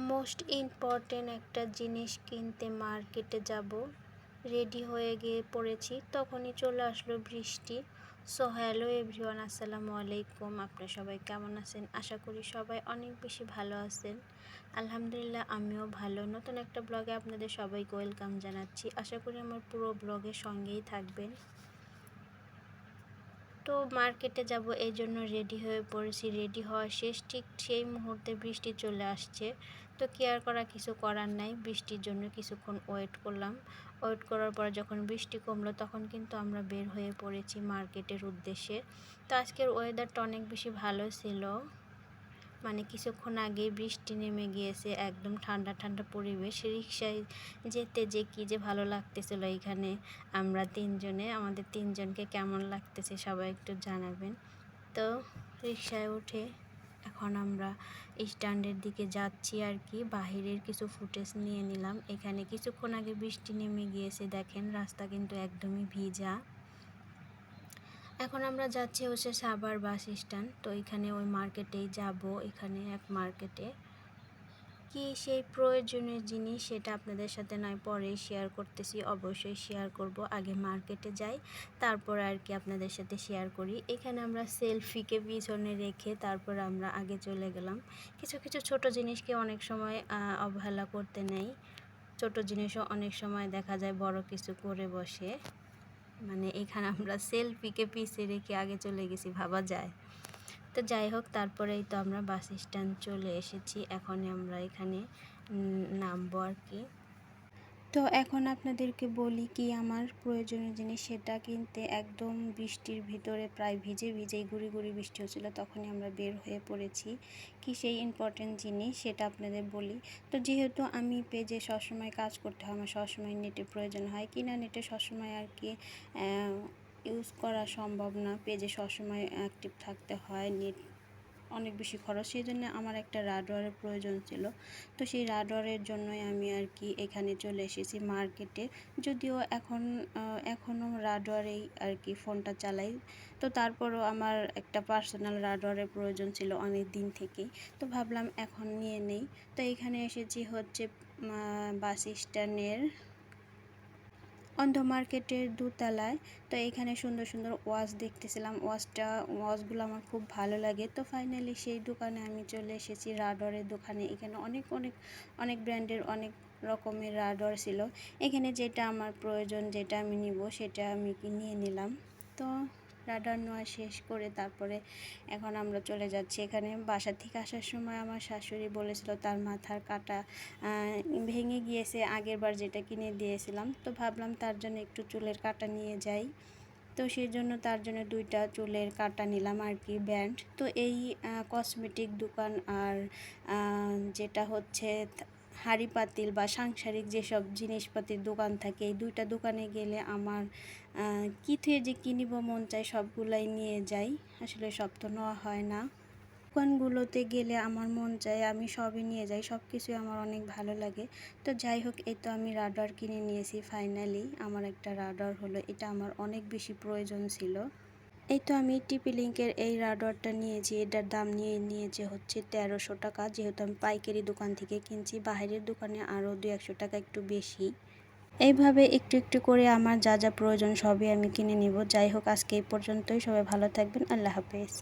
Most important একটা জিনিস কিনতে মার্কেটে যাব, রেডি হয়ে গিয়ে পড়েছি, তখনই চলে আসলো বৃষ্টি। সো হ্যালো এভরিওয়ান, আসসালামু আলাইকুম। আপনারা সবাই কেমন আছেন? আশা করি সবাই অনেক বেশি ভালো আছেন। আলহামদুলিল্লাহ, আমিও ভালো। নতুন একটা ব্লগে আপনাদের সবাইকে ওয়েলকাম জানাচ্ছি। আশা করি আমার পুরো ব্লগের সঙ্গেই থাকবেন। তো মার্কেটে যাব এই জন্য রেডি হয়ে পড়েছি। রেডি হওয়া শেষ, ঠিক সেই মুহূর্তে বৃষ্টি চলে আসছে। তো কেয়ার করা কিছু করার নাই, বৃষ্টির জন্য কিছুক্ষণ ওয়েট করলাম। ওয়েট করার পর যখন বৃষ্টি কমলো তখন কিন্তু আমরা বের হয়ে পড়েছি মার্কেটের উদ্দেশ্যে। তো আজকের ওয়েদারটা অনেক বেশি ভালো ছিল, মানে কিছুক্ষণ আগেই বৃষ্টি নেমে গিয়েছে, একদম ঠান্ডা ঠান্ডা পরিবেশ। রিক্সায় যেতে যে কী যে ভালো লাগতেছিল এখানে। আমরা আমাদের তিনজনকে কেমন লাগতেছে সবাই একটু জানাবেন। তো রিক্সায় উঠে এখন আমরা স্ট্যান্ডের দিকে যাচ্ছি আর কি। বাহিরের কিছু ফুটেজ নিয়ে নিলাম। এখানে কিছুক্ষণ আগে বৃষ্টি নেমে গিয়েছে, দেখেন রাস্তা কিন্তু একদমই ভিজা। এখন আমরা যাচ্ছি হচ্ছে সাভার বাস স্ট্যান্ড। তো এখানে ওই মার্কেটেই যাব। এখানে এক মার্কেটে কি সেই প্রয়োজনীয় জিনিস সেটা আপনাদের সাথে নয় পরেই শেয়ার করতেছি, অবশ্যই শেয়ার করব। আগে মার্কেটে যাই, তারপর আর কি আপনাদের সাথে শেয়ার করি। এখানে আমরা সেলফিকে পিছনে রেখে তারপর আমরা আগে চলে গেলাম। কিছু কিছু ছোট জিনিসকে অনেক সময় অবহেলা করতে নেই। ছোট জিনিসও অনেক সময় দেখা যায় বড় কিছু করে বসে। মানে এখানে আমরা সেলফিকে পিছে রেখে আগে চলে গেছি, ভাবা যায়। তো যাই হোক, তারপরেই তো আমরা বাস স্ট্যান্ড চলে এসেছি। এখন আমরা এখানে নামবো আর কি। তো এখন আপনাদেরকে বলি কি আমার প্রয়োজনীয় জিনিস সেটা কিনতে একদম বৃষ্টির ভিতরে প্রায় ভিজেই গুড়ি গুড়ি বৃষ্টি হচ্ছিলো, তখনই আমরা বের হয়ে পড়েছি। কি সেই ইম্পর্টেন্ট জিনিস সেটা আপনাদের বলি। তো যেহেতু আমি পেজে সবসময় কাজ করতে হয়, আমার সবসময় নেটের প্রয়োজন হয়, কিনা নেটে সবসময় আর কি ইউজ করা সম্ভব না। পেজে সবসময় অ্যাক্টিভ থাকতে হয়, নেট অনেক বেশি খরচ, সেই জন্য আমার একটা রাডারের প্রয়োজন ছিল। তো সেই রাডারের জন্যই আমি আর কি এখানে চলে এসেছি মার্কেটে। যদিও এখনও রাডারেই আর কি ফোনটা চালাই, তো তারপরও আমার একটা পার্সোনাল রাডারের প্রয়োজন ছিল অনেক দিন থেকেই। তো ভাবলাম এখন নিয়ে নেই। তো এখানে এসেছি হচ্ছে বাস স্ট্যান্ডের অন্ধ মার্কেটের দোতলায়। তো এখানে সুন্দর সুন্দর ওয়াচ দেখতেছিলাম, ওয়াচগুলো আমার খুব ভালো লাগে। তো ফাইনালি সেই দোকানে আমি চলে এসেছি, রাডারের দোকানে। এখানে অনেক ব্র্যান্ডের অনেক রকমের রাডার ছিল। এখানে যেটা আমার প্রয়োজন, যেটা আমি নিব সেটা আমি নিয়ে নিলাম। তো রাডার নেওয়া শেষ করে তারপরে এখন আমরা চলে যাচ্ছি। এখানে বাসা থেকে আসার সময় আমার শাশুড়ি বলেছিল তার মাথার কাটা ভেঙে গিয়েছে আগের বার যেটা কিনে দিয়েছিলাম। তো ভাবলাম তার জন্য একটু চুলের কাটা নিয়ে যাই। তো সেই জন্য তার জন্য 2টা চুলের কাটা নিলাম আর কি, ব্যান্ড। তো এই কসমেটিক দোকান আর যেটা হচ্ছে হাঁড়ি পাতিল বা সাংসারিক যেসব জিনিসপাতির দোকান থাকে, এই 2টা দোকানে গেলে আমার কী থেকে যে কিনিব মন চায় সবগুলাই নিয়ে যাই। আসলে সব তো নেওয়া হয় না। দোকানগুলোতে গেলে আমার মন চায় আমি সবই নিয়ে যাই, সব কিছুই আমার অনেক ভালো লাগে। তো যাই হোক, এই তো আমি রাডার কিনে নিয়েছি ফাইনালি। আমার একটা রাডার হলো, এটা আমার অনেক বেশি প্রয়োজন ছিল। এই তো আমি টিপি লিঙ্কের এই রাডারটা নিয়েছি। এটার দাম নিয়েছে হচ্ছে 1300 টাকা। যেহেতু আমি পাইকারি দোকান থেকে কিনছি, বাইরের দোকানে আরও 200 টাকা একটু বেশি। এইভাবে একটু একটু করে আমার যা যা প্রয়োজন সবই আমি কিনে নিব। যাই হোক, আজকে এই পর্যন্তই। সবাই ভালো থাকবেন। আল্লাহ হাফেজ।